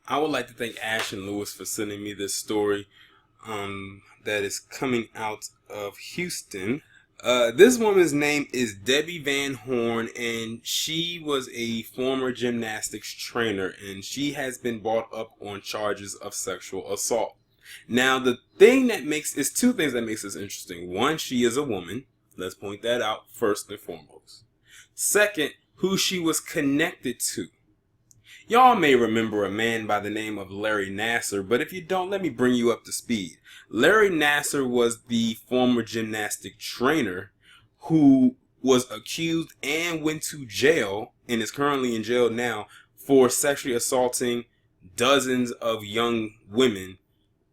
I would like to thank Ash and Lewis for sending me this story that is coming out of Houston. This woman's name is Debbie Van Horn, and she was a former gymnastics trainer, and she has been brought up on charges of sexual assault. Now, the thing that makes is two things that makes this interesting. One, she is a woman. Let's point that out first and foremost. Second, who she was connected to. Y'all may remember a man by the name of Larry Nassar, but if you don't, let me bring you up to speed. Larry Nassar was the former gymnastic trainer who was accused and went to jail and is currently in jail now for sexually assaulting dozens of young women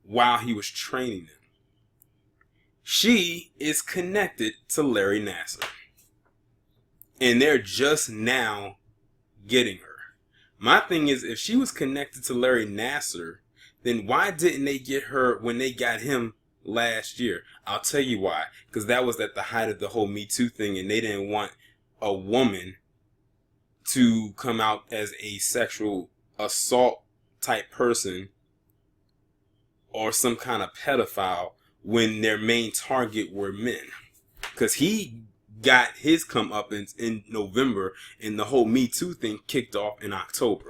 while he was training them. She is connected to Larry Nassar, and they're just now getting her. My thing is, if she was connected to Larry Nassar, then why didn't they get her when they got him last year? I'll tell you why. Because that was at the height of the whole Me Too thing, and they didn't want a woman to come out as a sexual assault type person or some kind of pedophile when their main target were men. Because he got his comeuppance in November, and the whole Me Too thing kicked off in October,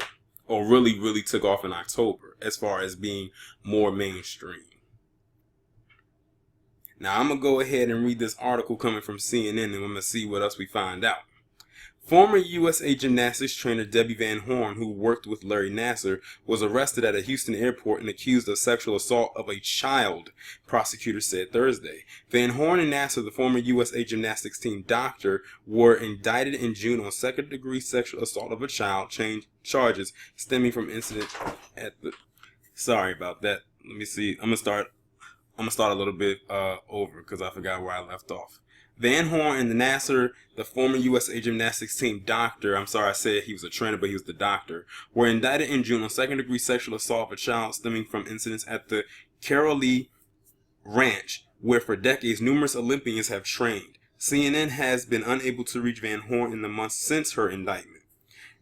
or really took off in October as far as being more mainstream. Now I'm gonna go ahead and read this article coming from CNN, and I'm gonna see what else we find out. Former USA gymnastics trainer Debbie Van Horn, who worked with Larry Nassar, was arrested at a Houston airport and accused of sexual assault of a child, prosecutors said Thursday. Van Horn and Nassar, the former USA gymnastics team doctor, were indicted in June on second-degree sexual assault of a child, charges stemming from incident at the... Sorry about that. Let me see. I'm gonna start a little bit over because I forgot where I left off. Van Horn and Nassar, the former USA gymnastics team doctor, I'm sorry I said he was a trainer, but he was the doctor, were indicted in June on second-degree sexual assault of a child stemming from incidents at the Carol Lee Ranch, where for decades numerous Olympians have trained. CNN has been unable to reach Van Horn in the months since her indictment.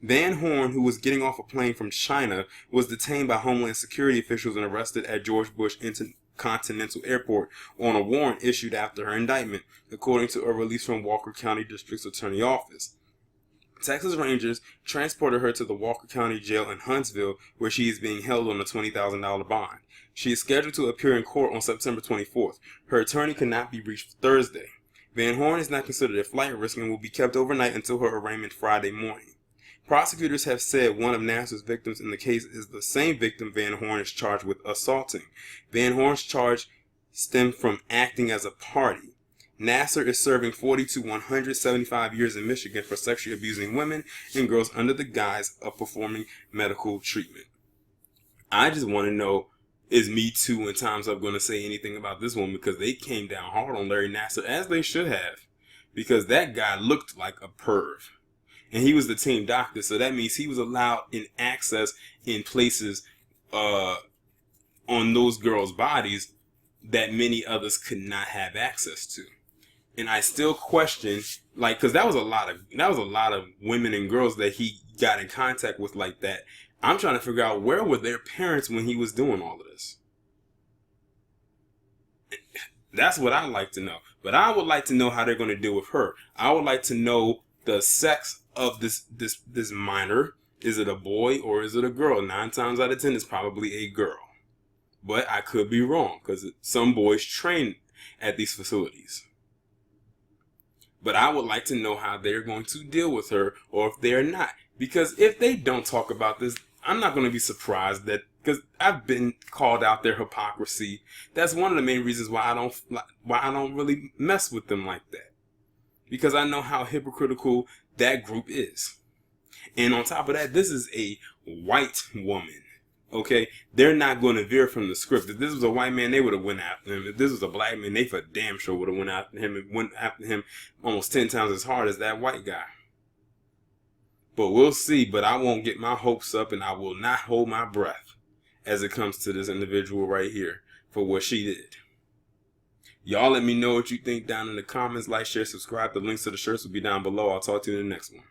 Van Horn, who was getting off a plane from China, was detained by Homeland Security officials and arrested at George Bush Intercontinental Airport on a warrant issued after her indictment, according to a release from Walker County District's Attorney Office. Texas Rangers transported her to the Walker County Jail in Huntsville, where she is being held on a $20,000 bond. She is scheduled to appear in court on September 24th. Her attorney cannot be reached Thursday. Van Horn is not considered a flight risk and will be kept overnight until her arraignment Friday morning. Prosecutors have said one of Nassar's victims in the case is the same victim Van Horn is charged with assaulting. Van Horn's charge stemmed from acting as a party. Nassar is serving 40 to 175 years in Michigan for sexually abusing women and girls under the guise of performing medical treatment. I just want to know, is Me Too and Time's Up going to say anything about this woman? Because they came down hard on Larry Nassar, as they should have. Because that guy looked like a perv. And he was the team doctor, so that means he was allowed in access in places on those girls' bodies that many others could not have access to. And I still question, like, because that was a lot of women and girls that he got in contact with like that. I'm trying to figure out, where were their parents when he was doing all of this? That's what I'd like to know. But I would like to know how they're going to deal with her. I would like to know the sex of this minor. Is it a boy or is it a girl? 9 times out of 10 it's probably a girl, but I could be wrong because some boys train at these facilities. But I would like to know how they're going to deal with her, or if they're not, because if they don't talk about this, I'm not going to be surprised that, because I've been called out their hypocrisy. That's one of the main reasons why I don't really mess with them like that. Because I know how hypocritical that group is. And on top of that, this is a white woman. Okay? They're not going to veer from the script. If this was a white man, they would have went after him. If this was a black man, they for damn sure would have went after him and went after him almost 10 times as hard as that white guy. But we'll see. But I won't get my hopes up, and I will not hold my breath as it comes to this individual right here for what she did. Y'all let me know what you think down in the comments. Like, share, subscribe. The links to the shirts will be down below. I'll talk to you in the next one.